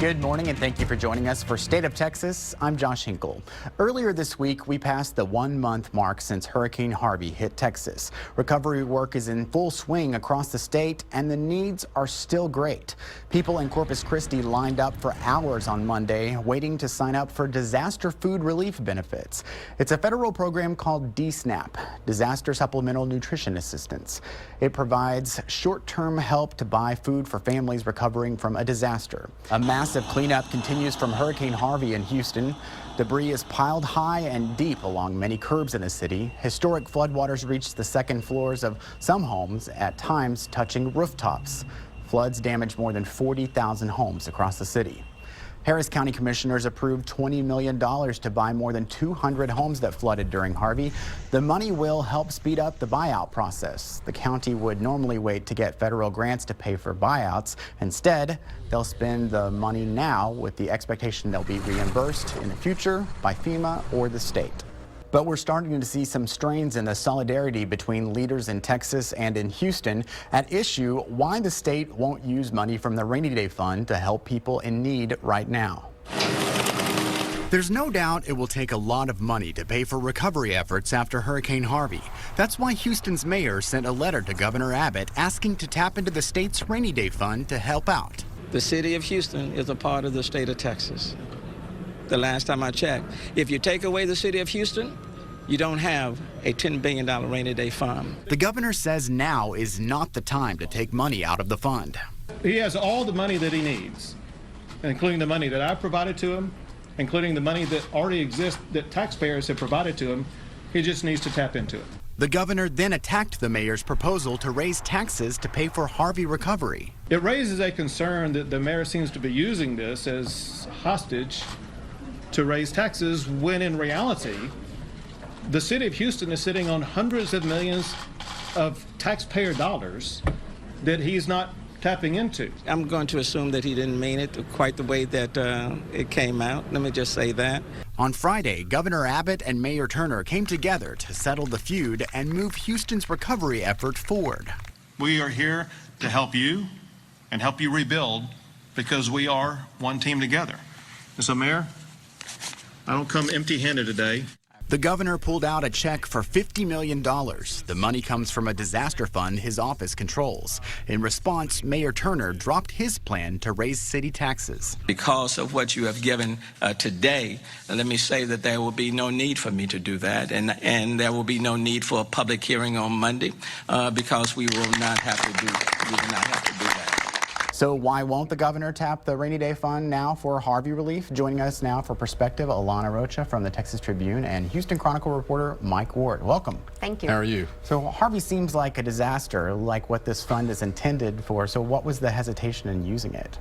Good morning and thank you for joining us for State of Texas. I'm Josh Hinkle. Earlier this week, we passed the 1-month mark since Hurricane Harvey hit Texas. Recovery work is in full swing across the state and the needs are still great. People in Corpus Christi lined up for hours on Monday waiting to sign up for disaster food relief benefits. It's a federal program called DSNAP, Disaster Supplemental Nutrition Assistance. It provides short-term help to buy food for families recovering from a disaster. A massive cleanup continues from Hurricane Harvey in Houston. Debris is piled high and deep along many curbs in the city. Historic floodwaters reached the second floors of some homes, at times touching rooftops. Floods damaged more than 40,000 homes across the city. Harris County commissioners approved $20 million to buy more than 200 homes that flooded during Harvey. The money will help speed up the buyout process. The county would normally wait to get federal grants to pay for buyouts. Instead, they'll spend the money now with the expectation they'll be reimbursed in the future by FEMA or the state. But we're starting to see some strains in the solidarity between leaders in Texas and in Houston. At issue, why the state won't use money from the Rainy Day Fund to help people in need right now. There's no doubt it will take a lot of money to pay for recovery efforts after Hurricane Harvey. That's why Houston's mayor sent a letter to Governor Abbott asking to tap into the state's Rainy Day Fund to help out. The city of Houston is a part of the state of Texas. The last time I checked, if you take away the city of Houston, you don't have a $10 billion rainy day fund. The governor says now is not the time to take money out of the fund. He has all the money that he needs, including the money that I provided to him, including the money that already exists that taxpayers have provided to him. He just needs to tap into it. The governor then attacked the mayor's proposal to raise taxes to pay for Harvey recovery. It raises a concern that the mayor seems to be using this as hostage to raise taxes, when in reality, the city of Houston is sitting on hundreds of millions of taxpayer dollars that he's not tapping into. I'm going to assume that he didn't mean it quite the way that it came out. Let me just say that. On Friday, Governor Abbott and Mayor Turner came together to settle the feud and move Houston's recovery effort forward. We are here to help you and help you rebuild, because we are one team together. And so, Mayor, I don't come empty-handed today. The governor pulled out a check for $50 million. The money comes from a disaster fund his office controls. In response, Mayor Turner dropped his plan to raise city taxes. Because of what you have given today, let me say that there will be no need for me to do that, and there will be no need for a public hearing on Monday, because we will not have to do that. So why won't the governor tap the Rainy Day Fund now for Harvey relief? Joining us now for Perspective, Alana Rocha from the Texas Tribune and Houston Chronicle reporter Mike Ward. Welcome. Thank you. How are you? So Harvey seems like a disaster, like what this fund is intended for. So what was the hesitation in using it?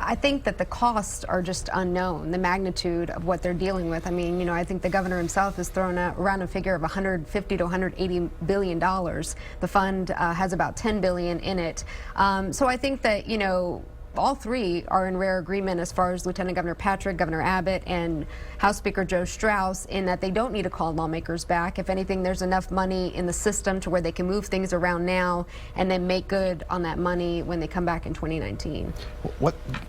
I think that the costs are just unknown, the magnitude of what they're dealing with. I mean, you know, I think the governor himself has thrown around a figure of $150 to $180 billion. The fund has about $10 billion in it. So I think that, you know, all three are in rare agreement as far as Lieutenant Governor Patrick, Governor Abbott, and House Speaker Joe Strauss, in that they don't need to call lawmakers back. If anything, there's enough money in the system to where they can move things around now and then make good on that money when they come back in 2019.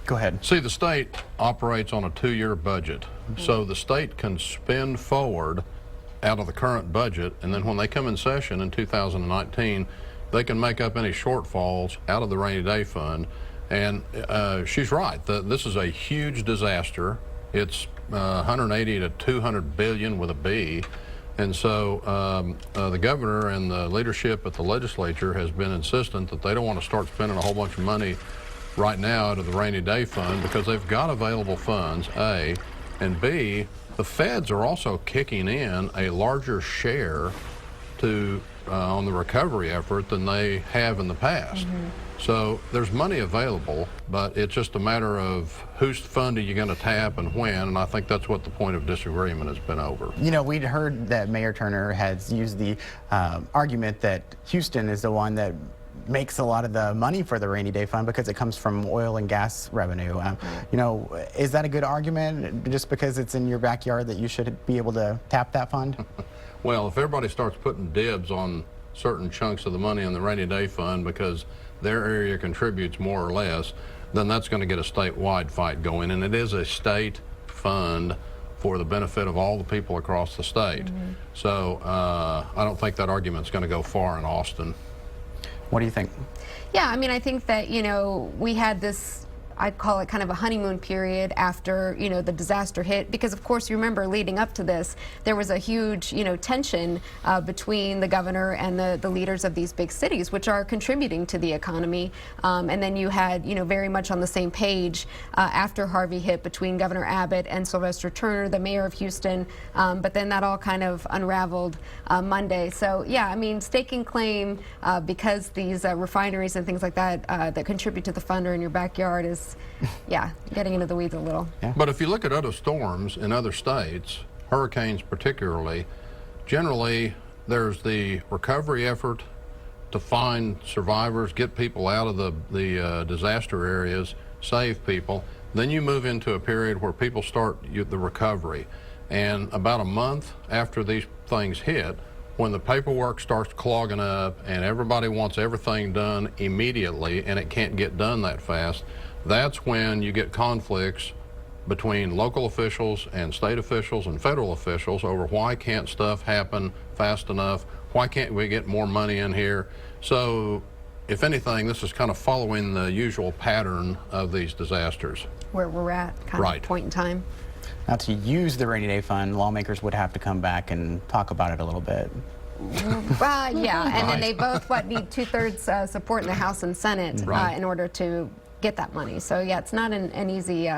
Go ahead. See, the state operates on a 2-year budget. So the state can spend forward out of the current budget, and then when they come in session in 2019, they can make up any shortfalls out of the rainy day fund. And she's right. This is a huge disaster. It's 180 to 200 billion with a B. And so the governor and the leadership at the legislature has been insistent that they don't want to start spending a whole bunch of money right now out of the rainy day fund, because they've got available funds, A, and B, the feds are also kicking in a larger share to on the recovery effort than they have in the past. So there's money available, but it's just a matter of whose fund are you going to tap and when, and I think that's what the point of disagreement has been over. You know, we'd heard that Mayor Turner has used the argument that Houston is the one that makes a lot of the money for the rainy day fund because it comes from oil and gas revenue. You know, is that a good argument, just because it's in your backyard, that you should be able to tap that fund? Well, if everybody starts putting dibs on certain chunks of the money in the rainy day fund because their area contributes more or less, then that's going to get a statewide fight going. And it is a state fund for the benefit of all the people across the state. So I don't think that argument's going to go far in Austin. What do you think? Yeah, I mean, I think that, you know, we had this, I'd call it kind of a honeymoon period after, you know, the disaster hit, because of course you remember leading up to this, there was a huge, you know, tension between the governor and the leaders of these big cities, which are contributing to the economy. And then you had, you know, very much on the same page after Harvey hit between Governor Abbott and Sylvester Turner, the mayor of Houston. But then that all kind of unraveled Monday. So yeah, I mean, staking claim because these refineries and things like that that contribute to the fund are in your backyard is, yeah, getting into the weeds a little. Yeah. But if you look at other storms in other states, hurricanes particularly, generally there's the recovery effort to find survivors, get people out of the disaster areas, save people. Then you move into a period where people start the recovery. And about a month after these things hit, when the paperwork starts clogging up and everybody wants everything done immediately and it can't get done that fast, that's when you get conflicts between local officials and state officials and federal officials over why can't stuff happen fast enough, why can't we get more money in here. So if anything, this is kind of following the usual pattern of these disasters. Where we're at, kind of point in time. Now, to use the rainy day fund, lawmakers would have to come back and talk about it a little bit. Yeah, and then they both need 2/3 support in the House and Senate in order to get that money. So yeah, it's not an easy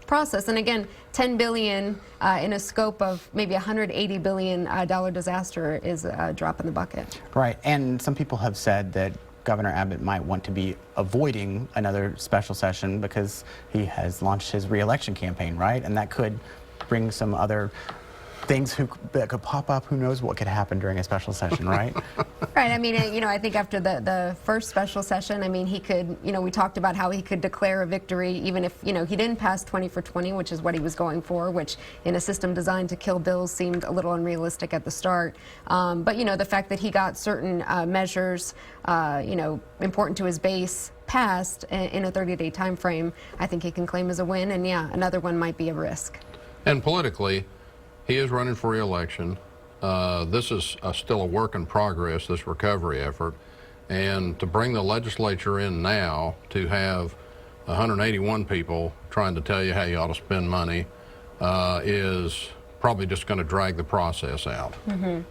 process. And again, $10 billion in a scope of maybe $180 billion disaster is a drop in the bucket. Right, and some people have said that Governor Abbott might want to be avoiding another special session because he has launched his re-election campaign, right? And that could bring some other things that could pop up. Who knows what could happen during a special session, right? Right. I mean, you know, I think after the first special session, I mean, he could, you know, we talked about how he could declare a victory even if, you know, he didn't pass 20 for 20, which is what he was going for, which in a system designed to kill bills seemed a little unrealistic at the start. But, you know, the fact that he got certain measures, you know, important to his base passed in a 30-day time frame, I think he can claim as a win. And yeah, another one might be a risk. And politically, he is running for re-election. This is still a work in progress, this recovery effort. And to bring the legislature in now to have 181 people trying to tell you how you ought to spend money is probably just going to drag the process out.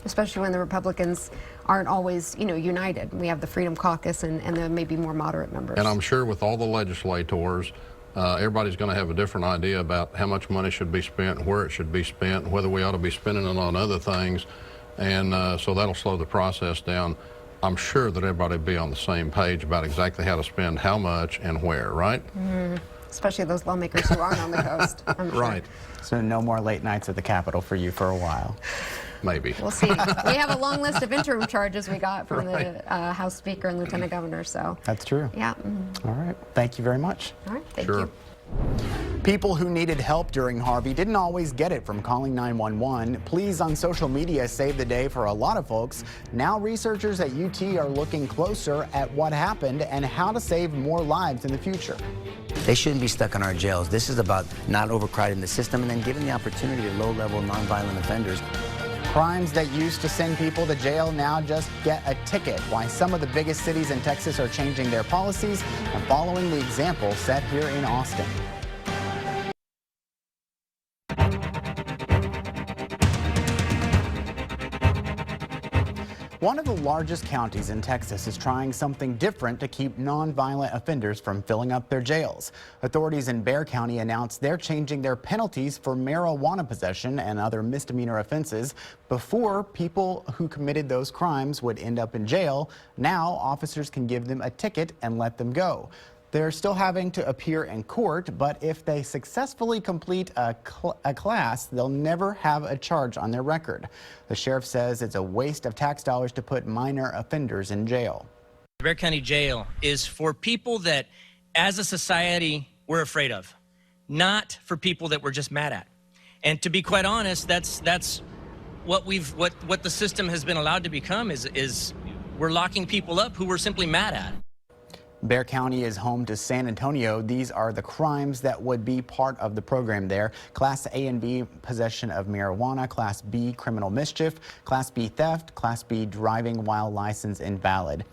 Especially when the Republicans aren't always, you know, united. We have the Freedom Caucus and the maybe more moderate members. And I'm sure with all the legislators, everybody's going to have a different idea about how much money should be spent, where it should be spent, whether we ought to be spending it on other things. And so that'll slow the process down. I'm sure that everybody will be on the same page about exactly how to spend how much and where, right? Especially those lawmakers who aren't on the coast. I'm sure. Right. So no more late nights at the Capitol for you for a while. Maybe. We'll see. We have a long list of interim charges we got from the House Speaker and Lieutenant Governor, so. That's true. Yeah. All right. Thank you very much. All right. Thank Sure. you. People who needed help during Harvey didn't always get it from calling 911. Pleas on social media saved the day for a lot of folks. Now researchers at UT are looking closer at what happened and how to save more lives in the future. They shouldn't be stuck in our jails. This is about not overcrowding the system and then giving the opportunity to low-level, nonviolent offenders. Crimes that used to send people to jail now just get a ticket. Why some of the biggest cities in Texas are changing their policies and following the example set here in Austin. One of the largest counties in Texas is trying something different to keep nonviolent offenders from filling up their jails. Authorities in Bexar County announced they're changing their penalties for marijuana possession and other misdemeanor offenses. Before, people who committed those crimes would end up in jail. Now, officers can give them a ticket and let them go. They're still having to appear in court, but if they successfully complete a class, they'll never have a charge on their record. The sheriff says it's a waste of tax dollars to put minor offenders in jail. The Bexar County Jail is for people that, as a society, we're afraid of, not for people that we're just mad at. And to be quite honest, that's what the system has been allowed to become is we're locking people up who we're simply mad at. Bexar County is home to San Antonio. These are the crimes that would be part of the program there. Class A and B, possession of marijuana. Class B, criminal mischief. Class B, theft. Class B, driving while license invalid.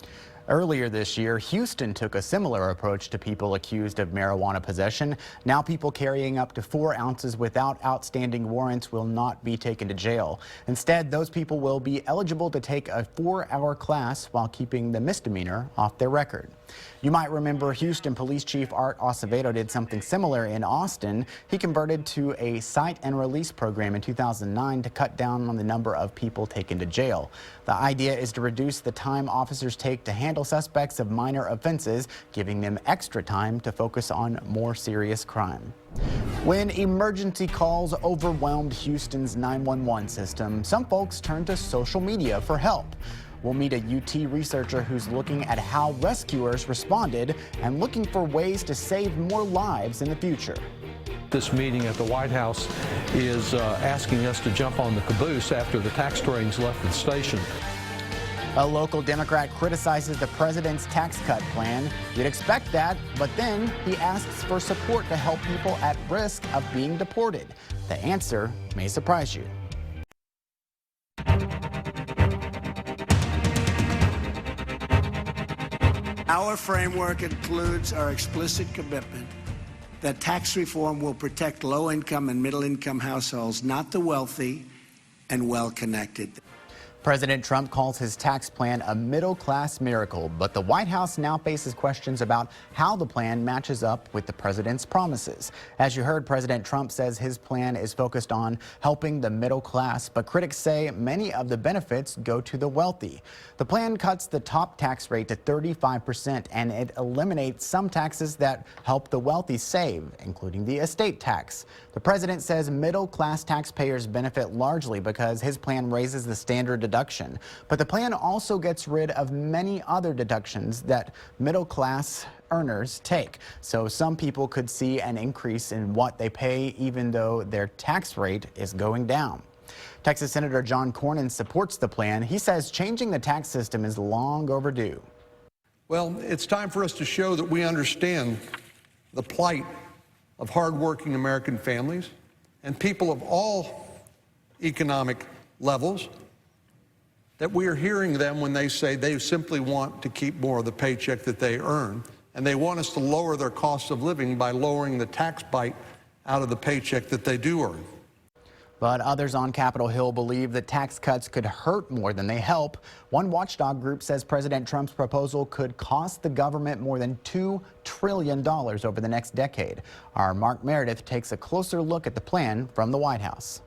Earlier this year, Houston took a similar approach to people accused of marijuana possession. Now people carrying up to 4 ounces without outstanding warrants will not be taken to jail. Instead, those people will be eligible to take a 4-hour class while keeping the misdemeanor off their record. You might remember Houston Police Chief Art Acevedo did something similar in Austin. He converted to a cite and release program in 2009 to cut down on the number of people taken to jail. The idea is to reduce the time officers take to handle suspects of minor offenses, giving them extra time to focus on more serious crime. When emergency calls overwhelmed Houston's 911 system, some folks turn to social media for help. We'll meet a UT researcher who's looking at how rescuers responded and looking for ways to save more lives in the future. This meeting at the White House is asking us to jump on the caboose after the tax trains left the station. A local Democrat criticizes the president's tax cut plan. You'd expect that, but then he asks for support to help people at risk of being deported. The answer may surprise you. Our framework includes our explicit commitment that tax reform will protect low-income and middle-income households, not the wealthy and well-connected. President Trump calls his tax plan a middle-class miracle, but the White House now faces questions about how the plan matches up with the president's promises. As you heard, President Trump says his plan is focused on helping the middle class, but critics say many of the benefits go to the wealthy. The plan cuts the top tax rate to 35%, and it eliminates some taxes that help the wealthy save, including the estate tax. The president says middle-class taxpayers benefit largely because his plan raises the standard deduction. But the plan also gets rid of many other deductions that middle-class earners take. So some people could see an increase in what they pay even though their tax rate is going down. Texas Senator John Cornyn supports the plan. He says changing the tax system is long overdue. Well, it's time for us to show that we understand the plight of hardworking American families and people of all economic levels, that we are hearing them when they say they simply want to keep more of the paycheck that they earn, and they want us to lower their cost of living by lowering the tax bite out of the paycheck that they do earn. But others on Capitol Hill believe that tax cuts could hurt more than they help. One watchdog group says President Trump's proposal could cost the government more than $2 trillion over the next decade. Our Mark Meredith takes a closer look at the plan from the White House.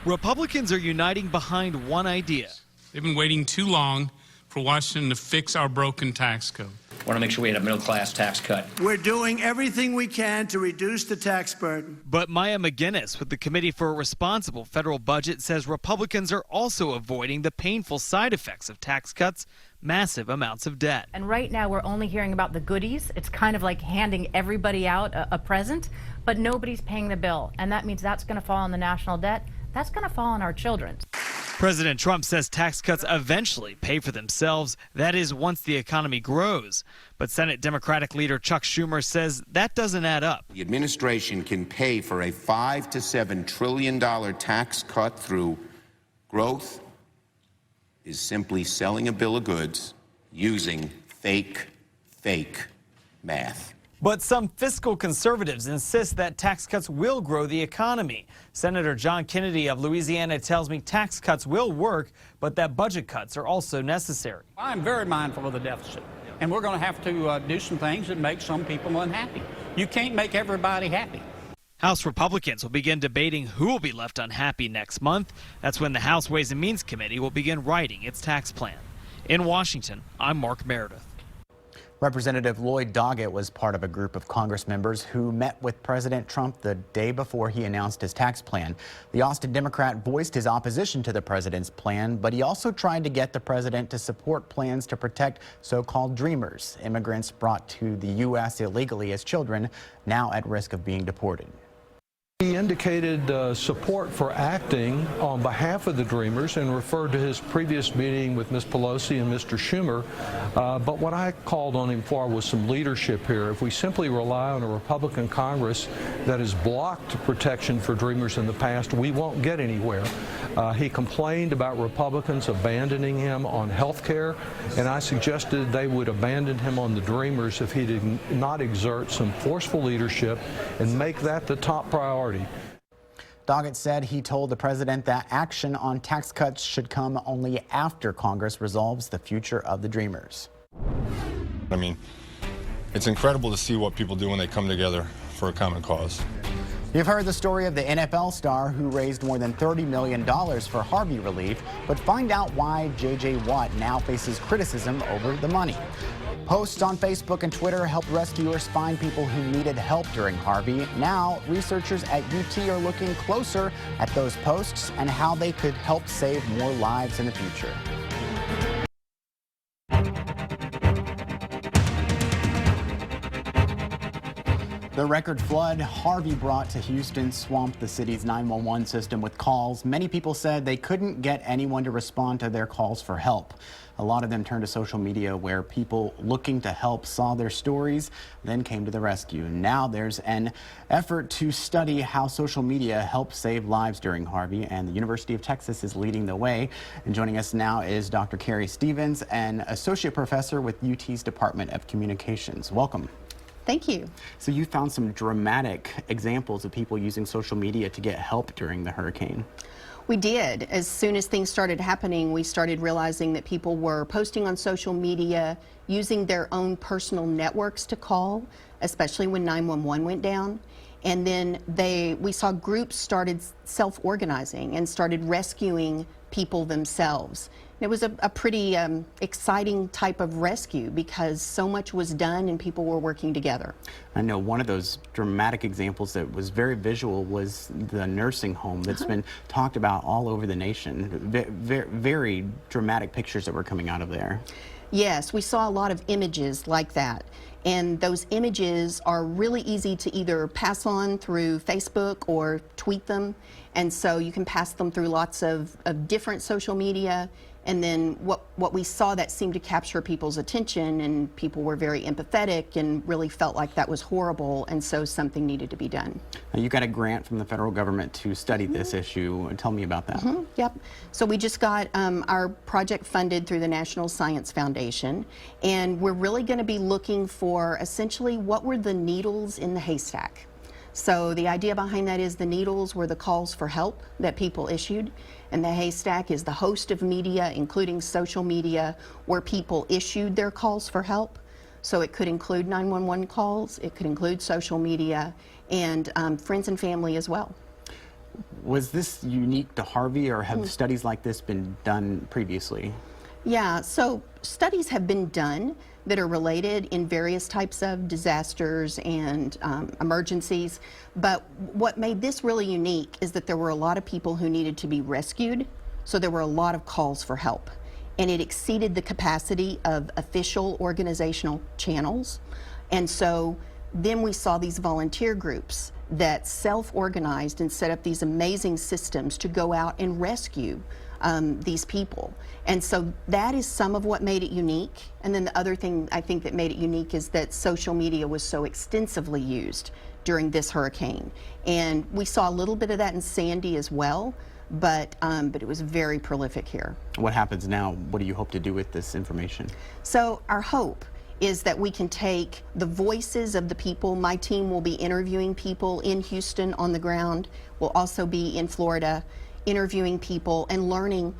Republicans are uniting behind one idea. They've been waiting too long for Washington to fix our broken tax code. I want to make sure we had a middle-class tax cut. We're doing everything we can to reduce the tax burden. But Maya McGinnis with the Committee for a Responsible Federal Budget says Republicans are also avoiding the painful side effects of tax cuts, massive amounts of debt. And right now we're only hearing about the goodies. It's kind of like handing everybody out a present, but nobody's paying the bill. And that means that's going to fall on the national debt. That's going to fall on our children. President Trump says tax cuts eventually pay for themselves. That is, once the economy grows. But Senate Democratic leader Chuck Schumer says that doesn't add up. The administration can pay for a $5 to $7 trillion tax cut through growth is simply selling a bill of goods using fake math. But some fiscal conservatives insist that tax cuts will grow the economy. Senator John Kennedy of Louisiana tells me tax cuts will work, but that budget cuts are also necessary. I'm very mindful of the deficit, and we're going to have to do some things that make some people unhappy. You can't make everybody happy. House Republicans will begin debating who will be left unhappy next month. That's when the House Ways and Means Committee will begin writing its tax plan. In Washington, I'm Mark Meredith. Representative Lloyd Doggett was part of a group of Congress members who met with President Trump the day before he announced his tax plan. The Austin Democrat voiced his opposition to the president's plan, but he also tried to get the president to support plans to protect so-called dreamers, immigrants brought to the U.S. illegally as children, now at risk of being deported. He indicated support for acting on behalf of the Dreamers and referred to his previous meeting with Ms. Pelosi and Mr. Schumer. But what I called on him for was some leadership here. If we simply rely on a Republican Congress that has blocked protection for Dreamers in the past, we won't get anywhere. He complained about Republicans abandoning him on health care, and I suggested they would abandon him on the Dreamers if he did not exert some forceful leadership and make that the top priority. Doggett said he told the president that action on tax cuts should come only after Congress resolves the future of the Dreamers. I mean, it's incredible to see what people do when they come together for a common cause. You've heard the story of the NFL star who raised more than $30 million for Harvey relief, but find out why J.J. Watt now faces criticism over the money. Posts on Facebook and Twitter helped rescuers find people who needed help during Harvey. Now, researchers at UT are looking closer at those posts and how they could help save more lives in the future. The record flood Harvey brought to Houston swamped the city's 911 system with calls. Many people said they couldn't get anyone to respond to their calls for help. A lot of them turned to social media where people looking to help saw their stories, then came to the rescue. Now there's an effort to study how social media helped save lives during Harvey, and the University of Texas is leading the way. And joining us now is Dr. Carrie Stevens, an associate professor with UT's Department of Communications. Welcome. Thank you. So you found some dramatic examples of people using social media to get help during the hurricane. We did. As soon as things started happening, we started realizing that people were posting on social media, using their own personal networks to call, especially when 911 went down. And then we saw groups started self-organizing and started rescuing people themselves. It was a pretty exciting type of rescue because so much was done and people were working together. I know one of those dramatic examples that was very visual was the nursing home that's been talked about all over the nation. Very dramatic pictures that were coming out of there. Yes, we saw a lot of images like that. And those images are really easy to either pass on through Facebook or tweet them. And so you can pass them through lots of different social media. And then what we saw that seemed to capture people's attention, and people were very empathetic and really felt like that was horrible, and so something needed to be done. Now, you got a grant from the federal government to study this issue. Tell me about that. Yep. So we just got our project funded through the National Science Foundation, and we're really going to be looking for essentially what were the needles in the haystack. So the idea behind that is the needles were the calls for help that people issued, and the haystack is the host of media, including social media, where people issued their calls for help. So it could include 911 calls, it could include social media, and friends and family as well. Was this unique to Harvey, or have studies like this been done previously? Yeah, so studies have been done that are related in various types of disasters and emergencies. But what made this really unique is that there were a lot of people who needed to be rescued, so there were a lot of calls for help. And it exceeded the capacity of official organizational channels. And so then we saw these volunteer groups that self-organized and set up these amazing systems to go out and rescue these people. And so that is some of what made it unique. And then the other thing I think that made it unique is that social media was so extensively used during this hurricane. And we saw a little bit of that in Sandy as well, but it was very prolific here. What happens now? What do you hope to do with this information? So our hope is that we can take the voices of the people. My team will be interviewing people in Houston on the ground. We'll also be in Florida interviewing people and learning,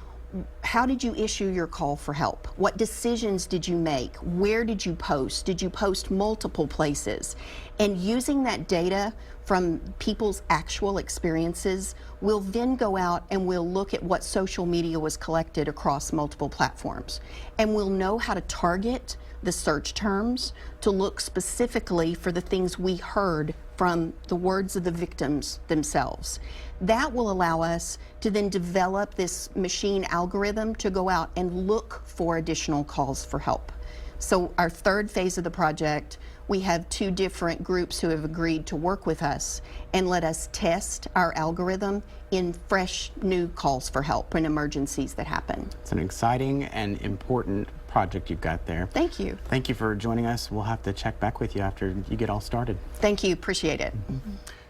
how did you issue your call for help? What decisions did you make? Where did you post? Did you post multiple places? And using that data from people's actual experiences, we'll then go out and we'll look at what social media was collected across multiple platforms. And we'll know how to target the search terms to look specifically for the things we heard from the words of the victims themselves. That will allow us to then develop this machine algorithm to go out and look for additional calls for help. So our third phase of the project, we have 2 different groups who have agreed to work with us and let us test our algorithm in fresh new calls for help and emergencies that happen. It's an exciting and important project you've got there. Thank you. Thank you for joining us. We'll have to check back with you after you get all started. Thank you. Appreciate it.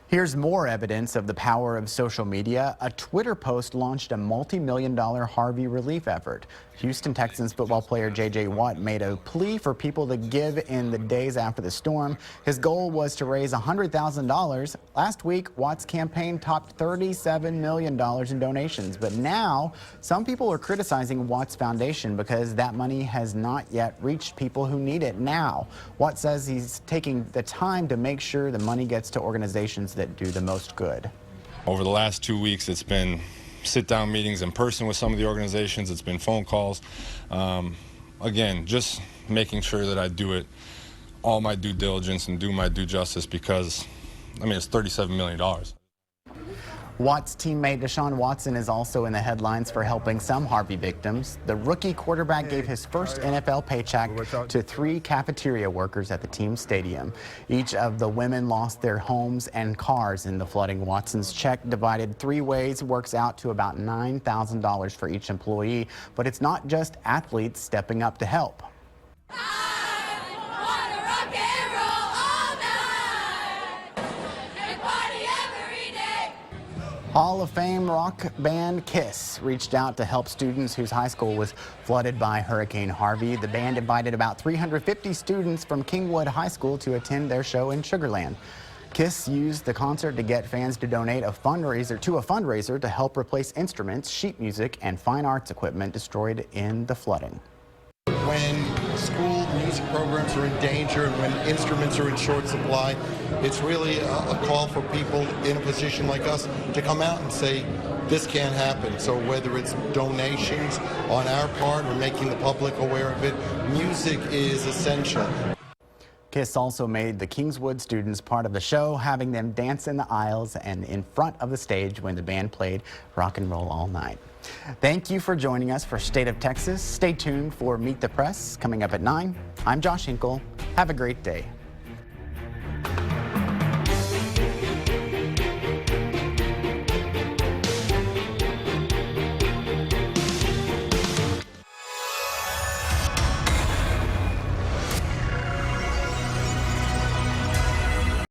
Here's more evidence of the power of social media. A Twitter post launched a multi-million-dollar Harvey relief effort. Houston Texans football player J.J. Watt made a plea for people to give in the days after the storm. His goal was to raise $100,000. Last week, Watt's campaign topped $37 million in donations. But now, some people are criticizing Watt's foundation because that money has not yet reached people who need it now. Watt says he's taking the time to make sure the money gets to organizations that do the most good. Over the last 2 weeks, it's been sit-down meetings in person with some of the organizations. It's been phone calls. Again, just making sure that I do it, all my due diligence and do my due justice because, I mean, it's $37 million. Watt's teammate Deshaun Watson is also in the headlines for helping some Harvey victims. The rookie quarterback gave his first NFL paycheck to 3 cafeteria workers at the team stadium. Each of the women lost their homes and cars in the flooding. Watson's check, divided 3 ways, works out to about $9,000 for each employee. But it's not just athletes stepping up to help. Hall of Fame rock band Kiss reached out to help students whose high school was flooded by Hurricane Harvey. The band invited about 350 students from Kingwood High School to attend their show in Sugar Land. Kiss used the concert to get fans to donate a fundraiser to help replace instruments, sheet music, and fine arts equipment destroyed in the flooding. When school music programs are in danger and when instruments are in short supply, it's really a call for people in a position like us to come out and say, this can't happen. So whether it's donations on our part or making the public aware of it, music is essential. Kiss also made the Kingswood students part of the show, having them dance in the aisles and in front of the stage when the band played Rock and Roll All Night. Thank you for joining us for State of Texas. Stay tuned for Meet the Press coming up at 9. I'm Josh Hinkle. Have a great day.